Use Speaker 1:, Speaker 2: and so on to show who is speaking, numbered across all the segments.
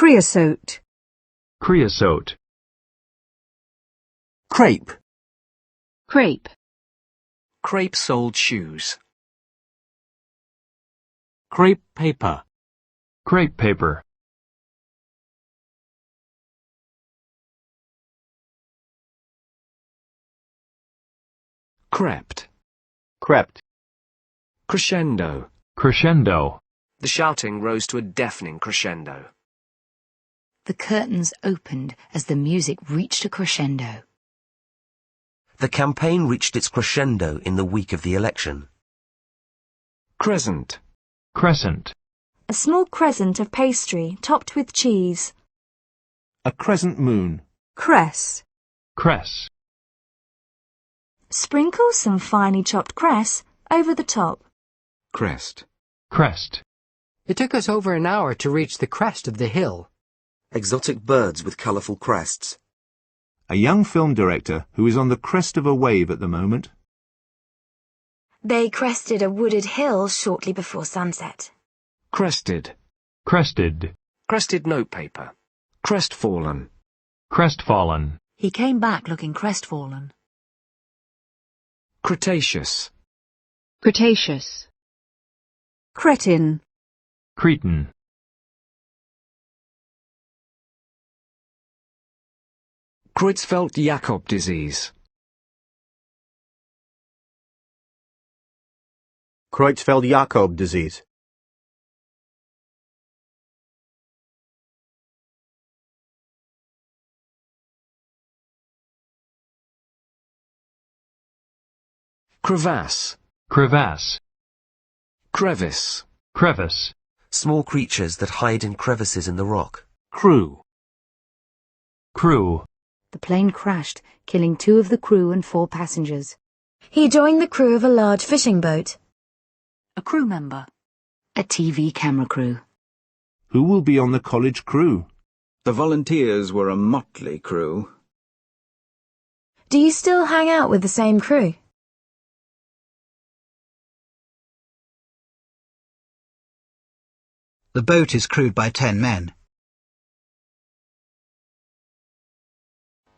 Speaker 1: Creosote.
Speaker 2: Creosote.
Speaker 3: Crepe.
Speaker 4: Crepe.
Speaker 3: Crepe-soled shoes. Crepe paper.
Speaker 2: Crepe paper.
Speaker 3: Crept.
Speaker 5: Crept.
Speaker 3: Crescendo.
Speaker 2: Crescendo.
Speaker 3: The shouting rose to a deafening crescendo.
Speaker 4: The curtains opened as the music reached a crescendo.
Speaker 6: The campaign reached its crescendo in the week of the election.
Speaker 3: Crescent.
Speaker 2: Crescent.
Speaker 7: A small crescent of pastry topped with cheese.
Speaker 5: A crescent moon.
Speaker 1: Cress.
Speaker 2: Cress.
Speaker 7: Sprinkle some finely chopped cress over the top.
Speaker 3: Crest.
Speaker 2: Crest.
Speaker 8: It took us over an hour to reach the crest of the hill.
Speaker 6: Exotic birds with colourful crests.
Speaker 5: A young film director who is on the crest of a wave at the moment.
Speaker 9: They crested a wooded hill shortly before sunset.
Speaker 3: Crested.
Speaker 2: Crested.
Speaker 3: Crested notepaper. Crestfallen.
Speaker 2: Crestfallen.
Speaker 4: He came back looking crestfallen.
Speaker 3: Cretaceous.
Speaker 4: Cretaceous.
Speaker 1: Cretin.
Speaker 2: Cretan.
Speaker 3: Creutzfeldt-Jakob disease.
Speaker 5: Creutzfeldt-Jakob disease.
Speaker 3: Crevasse.
Speaker 2: Crevasse.
Speaker 3: Crevice.
Speaker 2: Crevice.
Speaker 6: Small creatures that hide in crevices in the rock.
Speaker 3: Crew.
Speaker 2: Crew.
Speaker 4: The plane crashed, killing 2 of the crew and 4 passengers.
Speaker 9: He joined the crew of a large fishing boat.
Speaker 4: A crew member. A TV camera crew.
Speaker 5: Who will be on the college crew?
Speaker 10: The volunteers were a motley crew.
Speaker 9: Do you still hang out with the same crew?
Speaker 11: The boat is crewed by 10 men.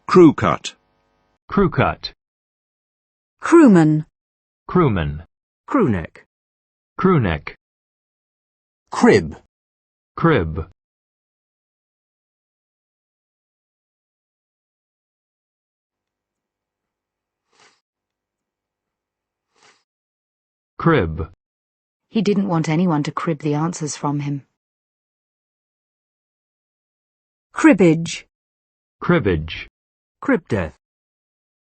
Speaker 10: Crew cut.
Speaker 2: Crew cut.
Speaker 1: Crewman.
Speaker 2: Crewman.
Speaker 3: Crewneck.
Speaker 2: Crewneck.
Speaker 3: Crib.
Speaker 2: Crib. Crib.
Speaker 4: He didn't want anyone to crib the answers from him.
Speaker 1: Cribbage.
Speaker 2: Cribbage.
Speaker 3: Crib death.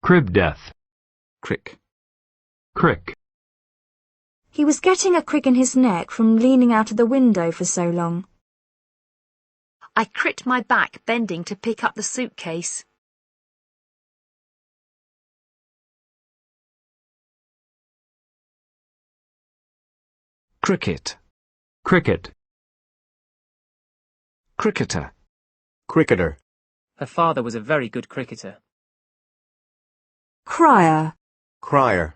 Speaker 2: Crib death.
Speaker 3: Crick.
Speaker 2: Crick.
Speaker 7: He was getting a crick in his neck from leaning out of the window for so long.
Speaker 4: I cricked my back bending to pick up the suitcase.
Speaker 3: Cricket.
Speaker 2: Cricket.
Speaker 3: Cricketer.
Speaker 5: Cricketer.
Speaker 12: Her father was a very good cricketer.
Speaker 1: Crier.
Speaker 5: Crier.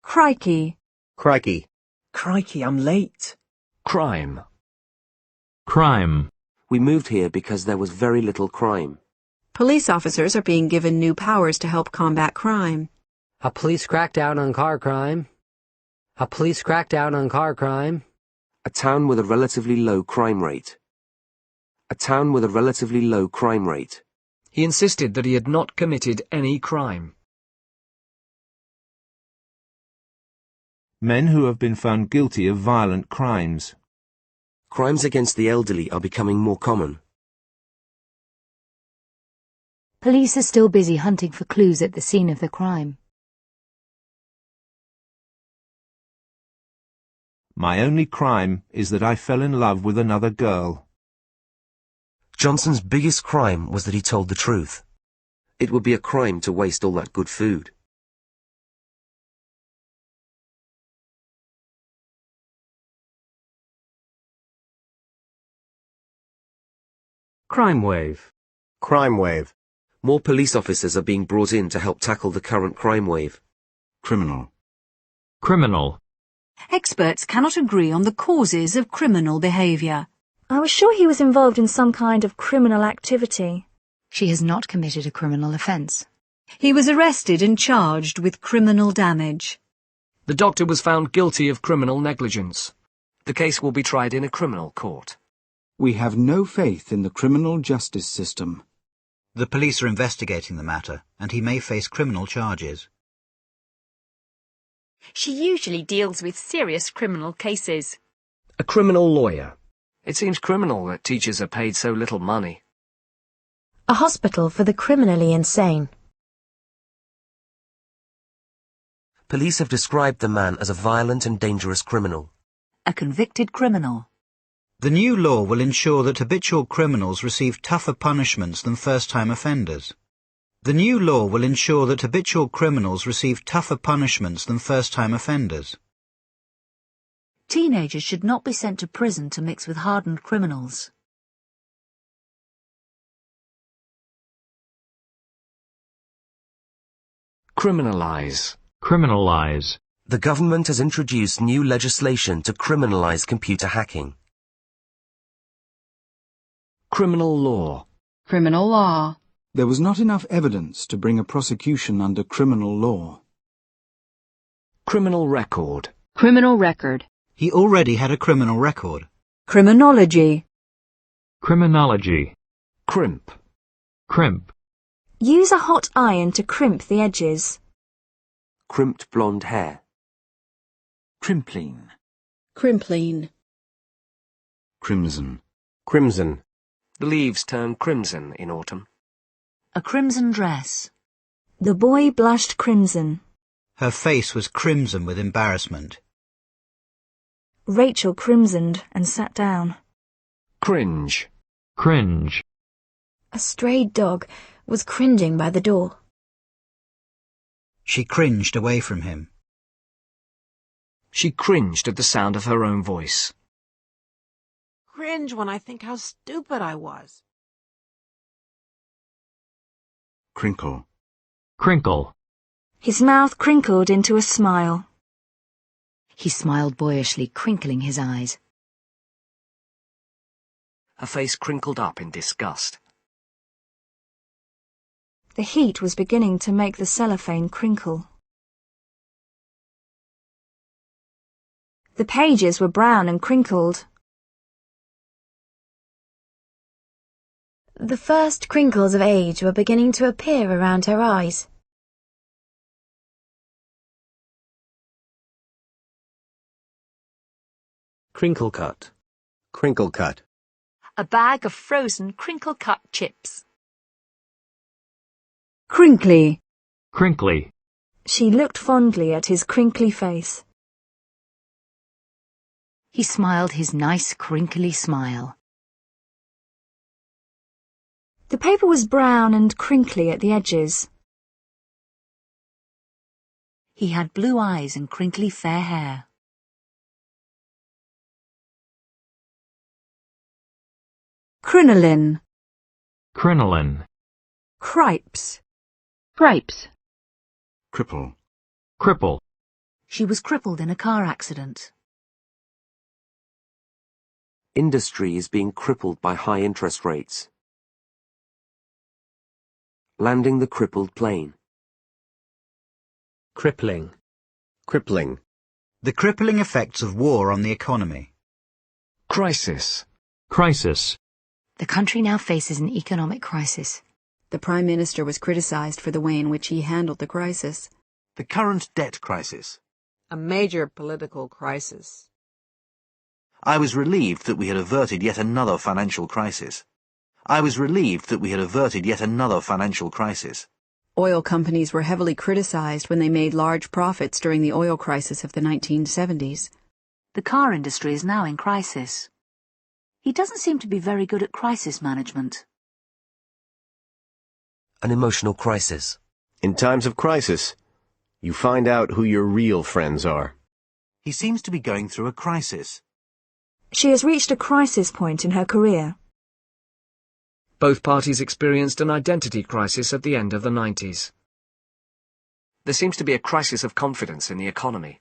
Speaker 1: Crikey.
Speaker 5: Crikey.
Speaker 12: Crikey, I'm late.
Speaker 3: Crime.
Speaker 2: Crime.
Speaker 6: We moved here because there was very little crime.
Speaker 1: Police officers are being given new powers to help combat crime.
Speaker 8: A police crackdown on car crime. A police crackdown on car crime.
Speaker 6: A town with a relatively low crime rate. A town with a relatively low crime rate.
Speaker 3: He insisted that he had not committed any crime.
Speaker 5: Men who have been found guilty of violent crimes.
Speaker 6: Crimes against the elderly are becoming more common.
Speaker 4: Police are still busy hunting for clues at the scene of the crime.
Speaker 5: My only crime is that I fell in love with another girl.
Speaker 6: Johnson's biggest crime was that he told the truth. It would be a crime to waste all that good food.
Speaker 3: Crime wave.
Speaker 5: Crime wave.
Speaker 6: More police officers are being brought in to help tackle the current crime wave.
Speaker 10: Criminal.
Speaker 2: Criminal.
Speaker 1: Experts cannot agree on the causes of criminal behaviour.
Speaker 7: I was sure he was involved in some kind of criminal activity.
Speaker 4: She has not committed a criminal offence.
Speaker 13: He was arrested and charged with criminal damage.
Speaker 3: The doctor was found guilty of criminal negligence. The case will be tried in a criminal court.
Speaker 10: We have no faith in the criminal justice system.
Speaker 11: The police are investigating the matter, and he may face criminal charges.
Speaker 14: She usually deals with serious criminal cases.
Speaker 3: A criminal lawyer. It seems criminal that teachers are paid so little money.
Speaker 9: A hospital for the criminally insane.
Speaker 6: Police have described the man as a violent and dangerous criminal.
Speaker 13: A convicted criminal.
Speaker 11: The new law will ensure that habitual criminals receive tougher punishments than first-time offenders. The new law will ensure that habitual criminals receive tougher punishments than first-time offenders.
Speaker 13: Teenagers should not be sent to prison to mix with hardened criminals.
Speaker 3: Criminalize.
Speaker 2: Criminalize.
Speaker 6: The government has introduced new legislation to criminalize computer hacking.
Speaker 3: Criminal law.
Speaker 13: Criminal law.
Speaker 10: There was not enough evidence to bring a prosecution under criminal law.
Speaker 3: Criminal record.
Speaker 13: Criminal record.
Speaker 11: He already had a criminal record.
Speaker 13: Criminology.
Speaker 2: Criminology.
Speaker 3: Crimp.
Speaker 2: Crimp.
Speaker 7: Use a hot iron to crimp the edges.
Speaker 6: Crimped blonde hair.
Speaker 10: Crimpline.
Speaker 13: Crimpline.
Speaker 10: Crimson.
Speaker 6: Crimson.
Speaker 3: The leaves turn crimson in autumn.
Speaker 13: A crimson dress.
Speaker 7: The boy blushed crimson.
Speaker 11: Her face was crimson with embarrassment.
Speaker 7: Rachel crimsoned and sat down.
Speaker 3: Cringe.
Speaker 2: Cringe.
Speaker 9: A stray dog was cringing by the door.
Speaker 11: She cringed away from him.
Speaker 3: She cringed at the sound of her own voice.
Speaker 15: Cringe when I think how stupid I was.
Speaker 10: Crinkle.
Speaker 2: Crinkle.
Speaker 7: His mouth crinkled into a smile.
Speaker 4: He smiled boyishly, crinkling his eyes.
Speaker 3: Her face crinkled up in disgust.
Speaker 7: The heat was beginning to make the cellophane crinkle. The pages were brown and crinkled.
Speaker 9: The first crinkles of age were beginning to appear around her eyes.
Speaker 6: Crinkle cut. Crinkle cut.
Speaker 14: A bag of frozen crinkle-cut chips.
Speaker 13: Crinkly.
Speaker 2: Crinkly.
Speaker 7: She looked fondly at his crinkly face.
Speaker 4: He smiled his nice, crinkly smile.
Speaker 7: The paper was brown and crinkly at the edges.
Speaker 13: He had blue eyes and crinkly fair hair. Crinoline.
Speaker 2: Crinoline.
Speaker 13: Cripes.
Speaker 4: Cripes.
Speaker 10: Cripple.
Speaker 2: Cripple.
Speaker 13: She was crippled in a car accident.
Speaker 6: Industry is being crippled by high interest rates. Landing the crippled plane.
Speaker 8: Crippling.
Speaker 6: Crippling.
Speaker 11: The crippling effects of war on the economy.
Speaker 3: Crisis.
Speaker 2: Crisis.
Speaker 4: The country now faces an economic crisis.
Speaker 1: The Prime Minister was criticised for the way in which he handled the crisis.
Speaker 16: The current debt crisis.
Speaker 15: A major political crisis.
Speaker 16: I was relieved that we had averted yet another financial crisis. I was relieved that we had averted yet another financial crisis.
Speaker 1: Oil companies were heavily criticised when they made large profits during the oil crisis of the 1970s.
Speaker 13: The car industry is now in crisis. He doesn't seem to be very good at crisis management.
Speaker 6: An emotional crisis.
Speaker 17: In times of crisis, you find out who your real friends are.
Speaker 16: He seems to be going through a crisis.
Speaker 7: She has reached a crisis point in her career.
Speaker 3: Both parties experienced an identity crisis at the end of the 90s. There seems to be a crisis of confidence in the economy.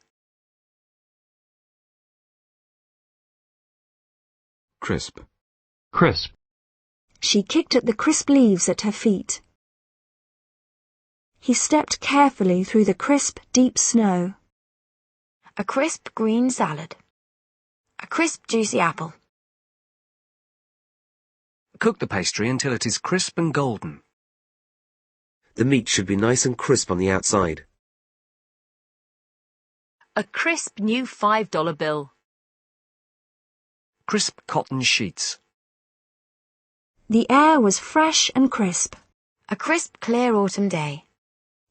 Speaker 10: Crisp.
Speaker 2: Crisp.
Speaker 7: She kicked at the crisp leaves at her feet. He stepped carefully through the crisp, deep snow.
Speaker 9: A crisp green salad. A crisp juicy apple.
Speaker 3: Cook the pastry until it is crisp and golden.
Speaker 6: The meat should be nice and crisp on the outside.
Speaker 14: A crisp new $5 bill.
Speaker 3: Crisp cotton sheets.
Speaker 7: The air was fresh and crisp.
Speaker 9: A crisp clear autumn day.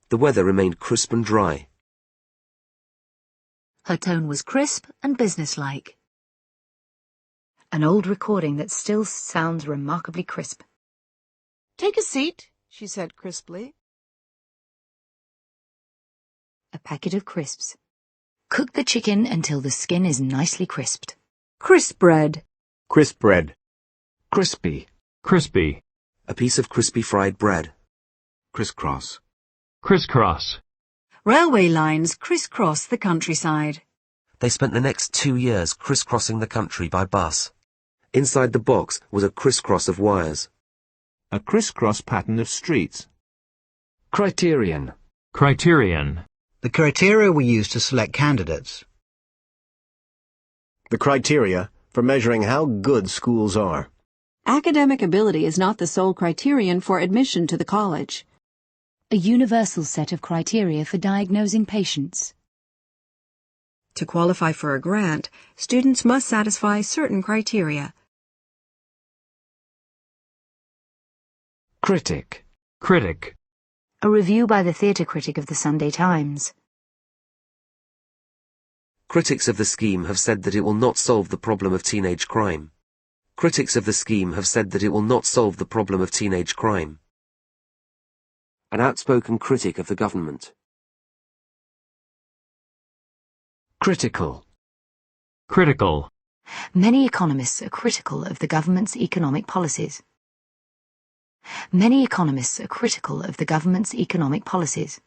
Speaker 6: The weather remained crisp and dry.
Speaker 13: Her tone was crisp and businesslike. An old recording that still sounds remarkably crisp.
Speaker 15: Take a seat, she said crisply.
Speaker 4: A packet of crisps. Cook the chicken until the skin is nicely crisped.
Speaker 1: Crisp bread.
Speaker 17: Crisp bread.
Speaker 3: Crispy.
Speaker 2: Crispy.
Speaker 6: A piece of crispy fried bread.
Speaker 10: Crisscross.
Speaker 2: Crisscross.
Speaker 1: Railway lines crisscross the countryside.
Speaker 6: They spent the next 2 years crisscrossing the country by bus. Inside the box was a crisscross of wires.
Speaker 5: A crisscross pattern of streets.
Speaker 3: Criterion.
Speaker 2: Criterion.
Speaker 11: The criteria were used to select candidates.
Speaker 17: The criteria for measuring how good schools are.
Speaker 1: Academic ability is not the sole criterion for admission to the college.
Speaker 4: A universal set of criteria for diagnosing patients.
Speaker 1: To qualify for a grant, students must satisfy certain criteria.
Speaker 3: Critic.
Speaker 2: Critic.
Speaker 4: A review by the theatre critic of the Sunday Times.
Speaker 6: Critics of the scheme have said that it will not solve the problem of teenage crime. Critics of the scheme have said that it will not solve the problem of teenage crime. An outspoken critic of the government.
Speaker 3: Critical.
Speaker 2: Critical.
Speaker 4: Many economists are critical of the government's economic policies. Many economists are critical of the government's economic policies.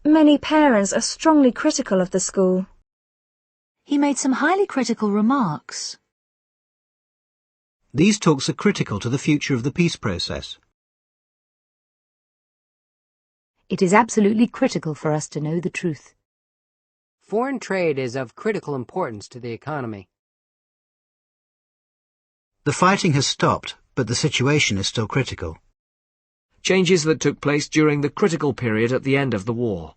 Speaker 7: Many parents are strongly critical of the school.
Speaker 13: He made some highly critical remarks.
Speaker 11: These talks are critical to the future of the peace process.
Speaker 4: It is absolutely critical for us to know the truth.
Speaker 8: Foreign trade is of critical importance to the economy.
Speaker 11: The fighting has stopped, but the situation is still critical.
Speaker 3: Changes that took place during the critical period at the end of the war.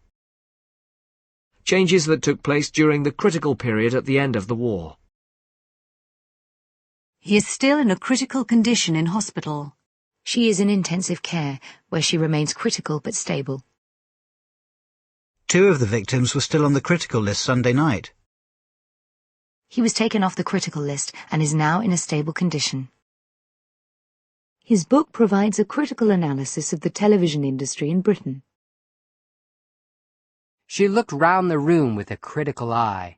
Speaker 3: Changes that took place during the critical period at the end of the war.
Speaker 1: He is still in a critical condition in hospital.
Speaker 4: She is in intensive care, where she remains critical but stable.
Speaker 11: 2 of the victims were still on the critical list Sunday night.
Speaker 4: He was taken off the critical list and is now in a stable condition. His book provides a critical analysis of the television industry in Britain.
Speaker 8: She looked round the room with a critical eye.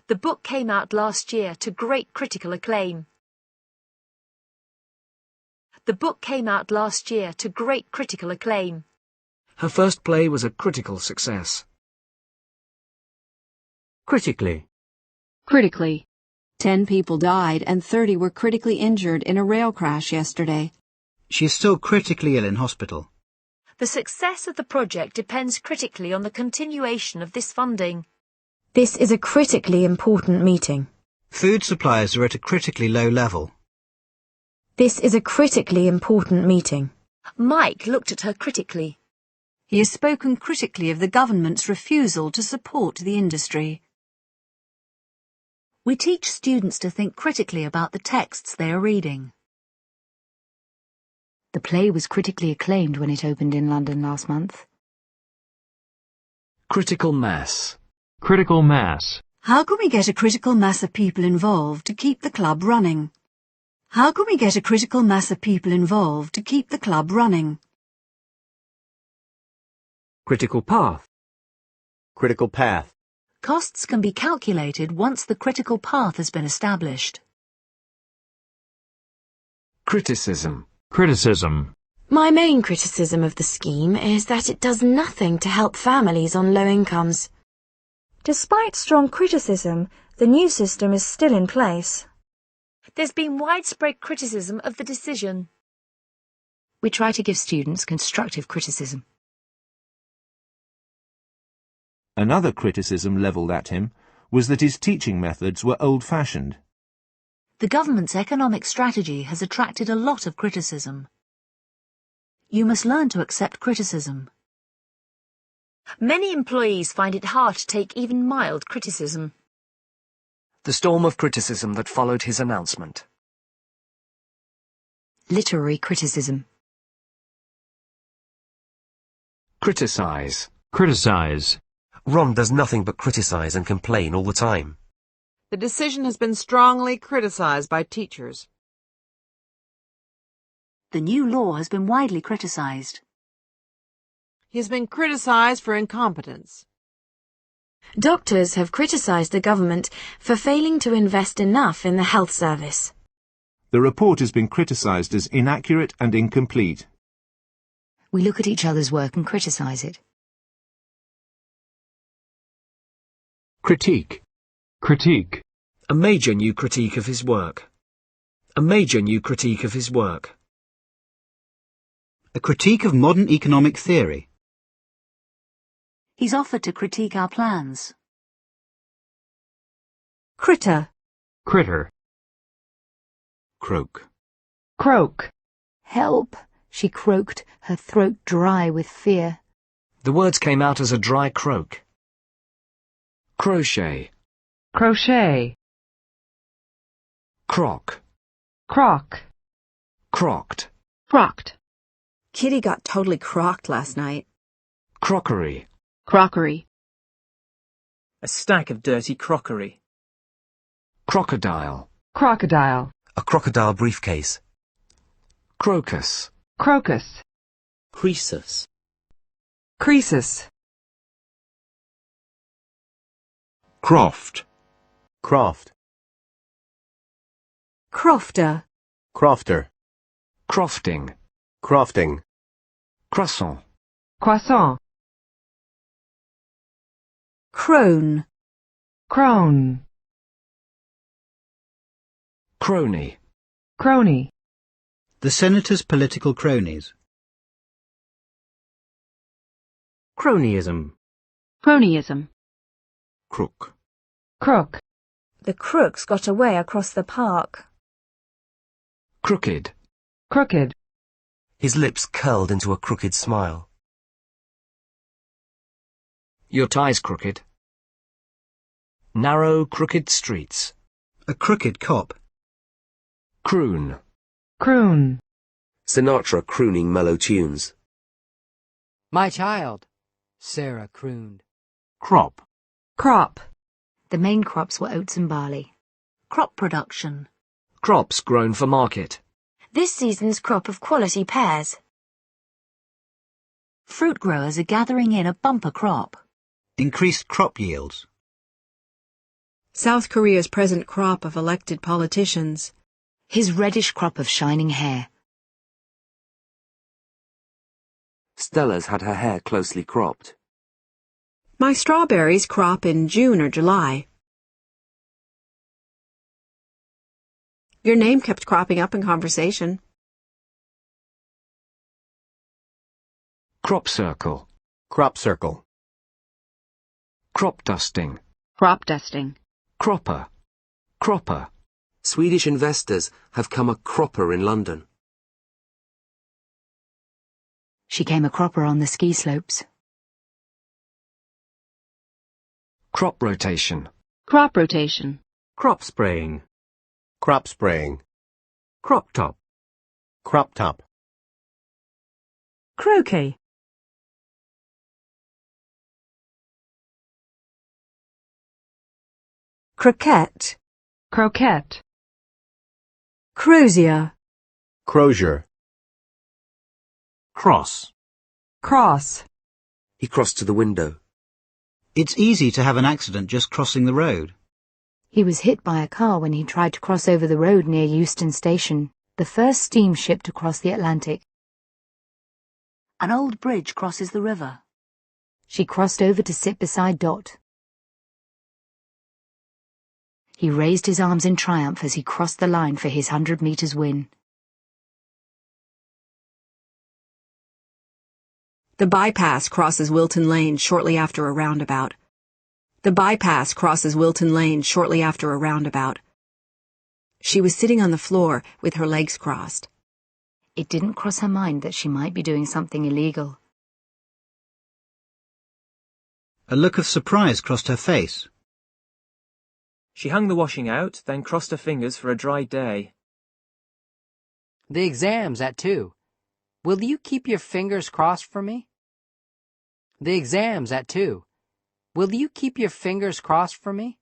Speaker 14: The book came out last year to great critical acclaim. The book came out last year to great critical acclaim.
Speaker 3: Her first play was a critical success.
Speaker 8: Critically.
Speaker 1: Critically. 10 people died and 30 were critically injured in a rail crash yesterday.
Speaker 11: She is still critically ill in hospital.
Speaker 14: The success of the project depends critically on the continuation of this funding.
Speaker 7: This is a critically important meeting.
Speaker 11: Food supplies are at a critically low level.
Speaker 7: This is a critically important meeting.
Speaker 14: Mike looked at her critically.
Speaker 1: He has spoken critically of the government's refusal to support the industry.
Speaker 13: We teach students to think critically about the texts they are reading.
Speaker 4: The play was critically acclaimed when it opened in London last month.
Speaker 3: Critical mass.
Speaker 2: Critical mass.
Speaker 1: How can we get a critical mass of people involved to keep the club running? How can we get a critical mass of people involved to keep the club running?
Speaker 3: Critical path.
Speaker 17: Critical path.
Speaker 13: Costs can be calculated once the critical path has been established.
Speaker 3: Criticism.
Speaker 2: Criticism.
Speaker 9: My main criticism of the scheme is that it does nothing to help families on low incomes.
Speaker 7: Despite strong criticism, the new system is still in place.
Speaker 14: There's been widespread criticism of the decision.
Speaker 4: We try to give students constructive criticism.
Speaker 5: Another criticism levelled at him was that his teaching methods were old-fashioned.
Speaker 13: The government's economic strategy has attracted a lot of criticism. You must learn to accept criticism.
Speaker 14: Many employees find it hard to take even mild criticism.
Speaker 3: The storm of criticism that followed his announcement.
Speaker 4: Literary criticism.
Speaker 3: Criticize.
Speaker 2: Criticize.
Speaker 6: Ron does nothing but criticize and complain all the time.
Speaker 15: The decision has been strongly criticized by teachers.
Speaker 13: The new law has been widely criticized.
Speaker 15: He has been criticized for incompetence.
Speaker 9: Doctors have criticized the government for failing to invest enough in the health service.
Speaker 5: The report has been criticised as inaccurate and incomplete.
Speaker 4: We look at each other's work and criticize it.
Speaker 3: Critique.
Speaker 2: Critique.
Speaker 3: A major new critique of his work. A major new critique of his work.
Speaker 11: A critique of modern economic theory.
Speaker 13: He's offered to critique our plans.
Speaker 1: Critter.
Speaker 2: Critter.
Speaker 10: Croak.
Speaker 13: Croak.
Speaker 4: Help, she croaked, her throat dry with fear.
Speaker 3: The words came out as a dry croak. Crochet.
Speaker 13: Crochet.
Speaker 3: Crock.
Speaker 13: Crock.
Speaker 3: Crocked.
Speaker 13: Crocked.
Speaker 18: Kitty got totally crocked last night.
Speaker 3: Crockery.
Speaker 13: Crockery.
Speaker 12: A stack of dirty crockery.
Speaker 3: Crocodile.
Speaker 13: Crocodile.
Speaker 6: A crocodile briefcase.
Speaker 3: Crocus.
Speaker 13: Crocus.
Speaker 12: Croesus.
Speaker 13: Croesus.
Speaker 10: Croft.
Speaker 17: Croft.
Speaker 1: Crofter.
Speaker 17: Crofter.
Speaker 3: Crofting.
Speaker 17: Crofting.
Speaker 3: Croissant.
Speaker 13: Croissant.
Speaker 1: Crone.
Speaker 13: Crone.
Speaker 3: Crony.
Speaker 13: Crony.
Speaker 11: The senator's political cronies.
Speaker 12: Cronyism.
Speaker 13: Cronyism.
Speaker 10: Crook.
Speaker 13: Crook.
Speaker 7: The crooks got away across the park.
Speaker 3: Crooked.
Speaker 13: Crooked.
Speaker 6: His lips curled into a crooked smile.
Speaker 3: Your tie's crooked. Narrow, crooked streets.
Speaker 11: A crooked cop.
Speaker 3: Croon.
Speaker 13: Croon.
Speaker 6: Sinatra crooning mellow tunes.
Speaker 8: My child, Sarah crooned.
Speaker 10: Crop.
Speaker 13: Crop.
Speaker 4: The main crops were oats and barley.
Speaker 13: Crop production.
Speaker 3: Crops grown for market.
Speaker 9: This season's crop of quality pears.
Speaker 13: Fruit growers are gathering in a bumper crop.
Speaker 11: Increased crop yields.
Speaker 18: South Korea's present crop of elected politicians.
Speaker 4: His reddish crop of shining hair.
Speaker 6: Stella's had her hair closely cropped.
Speaker 18: My strawberries crop in June or July. Your name kept cropping up in conversation.
Speaker 3: Crop circle.
Speaker 17: Crop circle.
Speaker 3: Crop dusting.
Speaker 13: Crop dusting.
Speaker 3: Cropper. Cropper.
Speaker 6: Swedish investors have come a cropper in London.
Speaker 4: She came a cropper on the ski slopes.
Speaker 3: Crop rotation.
Speaker 13: Crop rotation.
Speaker 12: Crop spraying.
Speaker 17: Crop spraying.
Speaker 12: Crop top.
Speaker 17: Crop top.
Speaker 1: Croquet. Croquette.
Speaker 13: Croquette.
Speaker 1: Crozier.
Speaker 17: Crozier.
Speaker 10: Cross.
Speaker 13: Cross.
Speaker 6: He crossed to the window.
Speaker 11: It's easy to have an accident just crossing the road.
Speaker 4: He was hit by a car when he tried to cross over the road near Euston Station, the first steamship to cross the Atlantic.
Speaker 13: An old bridge crosses the river.
Speaker 4: She crossed over to sit beside Dot. He raised his arms in triumph as he crossed the line for his 100 metres win.
Speaker 18: The bypass crosses Wilton Lane shortly after a roundabout. The bypass crosses Wilton Lane shortly after a roundabout. She was sitting on the floor with her legs crossed.
Speaker 4: It didn't cross her mind that she might be doing something illegal.
Speaker 11: A look of surprise crossed her face.
Speaker 12: She hung the washing out, then crossed her fingers for a dry day.
Speaker 8: The exam's at 2. Will you keep your fingers crossed for me? The exam's at 2. Will you keep your fingers crossed for me?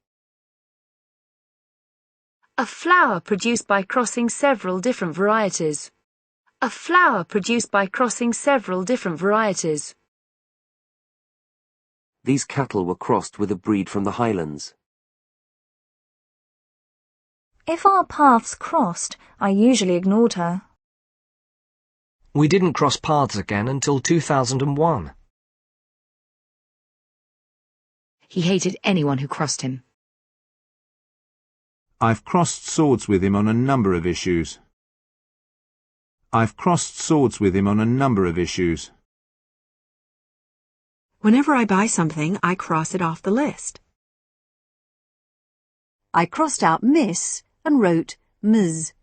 Speaker 14: A flower produced by crossing several different varieties. A flower produced by crossing several different varieties.
Speaker 6: These cattle were crossed with a breed from the Highlands.
Speaker 7: If our paths crossed, I usually ignored her.
Speaker 3: We didn't cross paths again until 2001.
Speaker 4: He hated anyone who crossed him.
Speaker 5: I've crossed swords with him on a number of issues. I've crossed swords with him on a number of issues.
Speaker 18: Whenever I buy something, I cross it off the list.
Speaker 1: I crossed out Miss and wrote Ms.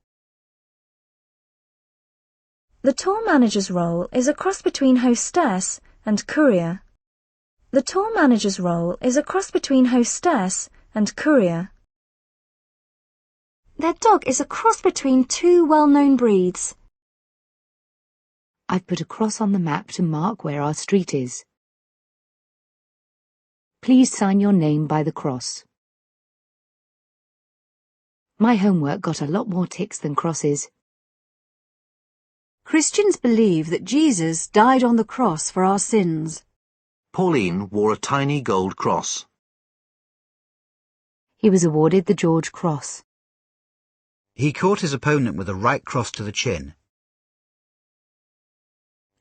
Speaker 7: The tour manager's role is a cross between hostess and courier. The tour manager's role is a cross between hostess and courier. Their dog is a cross between two well-known breeds.
Speaker 4: I've put a cross on the map to mark where our street is. Please sign your name by the cross. My homework got a lot more ticks than crosses.
Speaker 1: Christians believe that Jesus died on the cross for our sins.
Speaker 16: Pauline wore a tiny gold cross.
Speaker 4: He was awarded the George Cross.
Speaker 11: He caught his opponent with a right cross to the chin.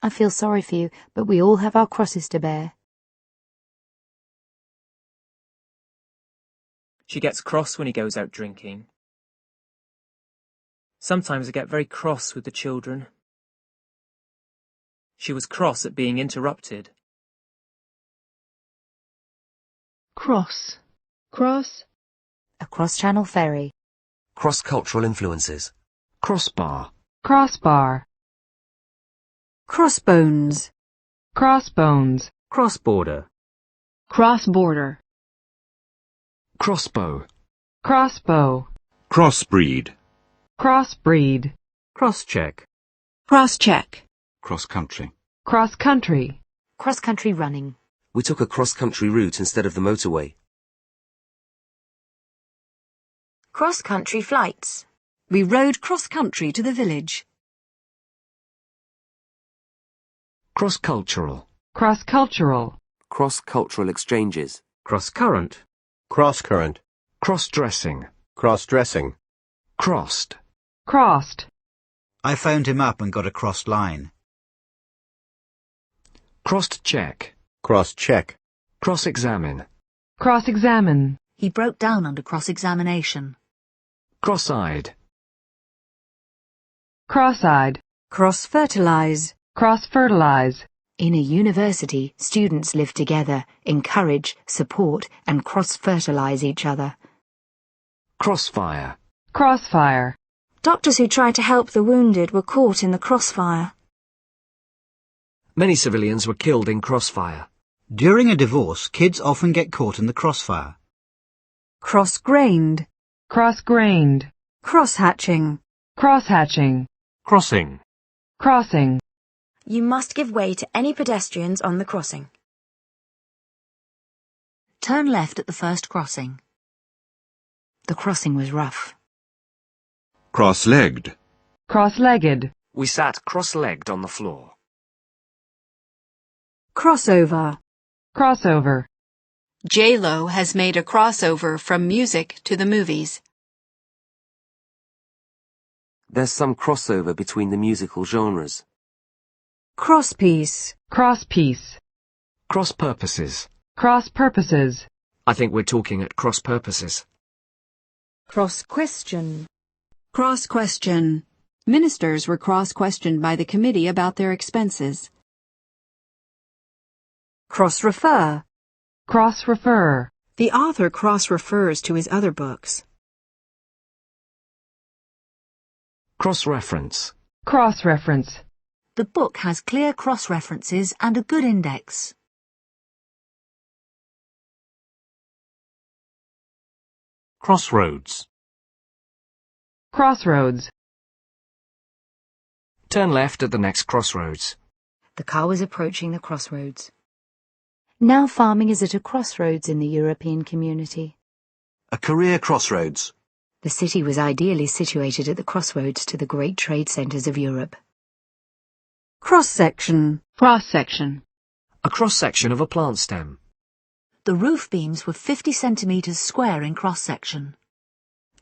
Speaker 4: I feel sorry for you, but we all have our crosses to bear.
Speaker 12: She gets cross when he goes out drinking. Sometimes I get very cross with the children. She was cross at being interrupted.
Speaker 18: Cross. Cross.
Speaker 4: A cross-channel ferry.
Speaker 6: Cross-cultural influences.
Speaker 2: Crossbar.
Speaker 18: Crossbar.
Speaker 1: Crossbones.
Speaker 18: Crossbones.
Speaker 2: Cross-border.
Speaker 18: Cross-border.
Speaker 2: Crossbow.
Speaker 18: Crossbow.
Speaker 5: Crossbreed.
Speaker 18: Crossbreed.
Speaker 2: Crosscheck.
Speaker 18: Crosscheck.
Speaker 10: Cross-country.
Speaker 18: Cross-country.
Speaker 4: Cross-country running.
Speaker 6: We took a cross-country route instead of the motorway.
Speaker 9: Cross-country flights.
Speaker 1: We rode cross-country to the village.
Speaker 2: Cross-cultural.
Speaker 18: Cross-cultural.
Speaker 6: Cross-cultural exchanges.
Speaker 2: Cross-current.
Speaker 17: Cross-current.
Speaker 2: Cross-dressing.
Speaker 17: Cross-dressing.
Speaker 2: Crossed.
Speaker 18: Crossed.
Speaker 11: I phoned him up and got a crossed line.
Speaker 2: Crossed check.
Speaker 17: Cross-check.
Speaker 2: Cross-examine.
Speaker 18: Cross-examine.
Speaker 13: He broke down under cross-examination.
Speaker 2: Cross-eyed.
Speaker 18: Cross-eyed.
Speaker 1: Cross-fertilize.
Speaker 18: Cross-fertilize.
Speaker 4: In a university, students live together, encourage, support, and cross-fertilize each other.
Speaker 2: Crossfire.
Speaker 18: Crossfire.
Speaker 7: Doctors who tried to help the wounded were caught in the crossfire.
Speaker 3: Many civilians were killed in crossfire.
Speaker 11: During a divorce, kids often get caught in the crossfire.
Speaker 1: Cross-grained.
Speaker 18: Cross-grained.
Speaker 1: Cross-hatching.
Speaker 18: Cross-hatching.
Speaker 2: Crossing.
Speaker 18: Crossing.
Speaker 9: You must give way to any pedestrians on the crossing.
Speaker 13: Turn left at the first crossing.
Speaker 4: The crossing was rough.
Speaker 5: Cross-legged.
Speaker 18: Cross-legged.
Speaker 3: We sat cross-legged on the floor.
Speaker 1: Crossover.
Speaker 18: Crossover.
Speaker 19: J-Lo has made a crossover from music to the movies.
Speaker 6: There's some crossover between the musical genres.
Speaker 1: Crosspiece.
Speaker 18: Crosspiece.
Speaker 2: Cross-purposes.
Speaker 18: Cross-purposes.
Speaker 3: I think we're talking at cross-purposes.
Speaker 20: Cross-question.
Speaker 18: Cross-question. Ministers were cross-questioned by the committee about their expenses.
Speaker 1: Cross-refer.
Speaker 20: Cross-refer.
Speaker 18: The author cross-refers to his other books.
Speaker 2: Cross-reference.
Speaker 14: Cross-reference.
Speaker 13: The book has clear cross-references and a good index.
Speaker 2: Crossroads.
Speaker 14: Crossroads.
Speaker 3: Turn left at the next crossroads.
Speaker 4: The car was approaching the crossroads. Now farming is at a crossroads in the European community.
Speaker 16: A career crossroads.
Speaker 4: The city was ideally situated at the crossroads to the great trade centres of Europe.
Speaker 1: Cross-section.
Speaker 14: Cross-section.
Speaker 3: A cross-section of a plant stem.
Speaker 13: The roof beams were 50 centimetres square in cross-section.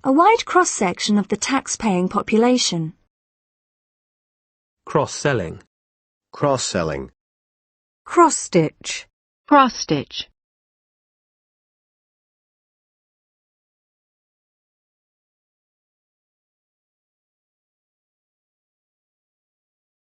Speaker 7: A wide cross-section of the tax-paying population.
Speaker 17: Cross-selling. Cross-selling.
Speaker 1: Cross-stitch.
Speaker 14: Cross-stitch.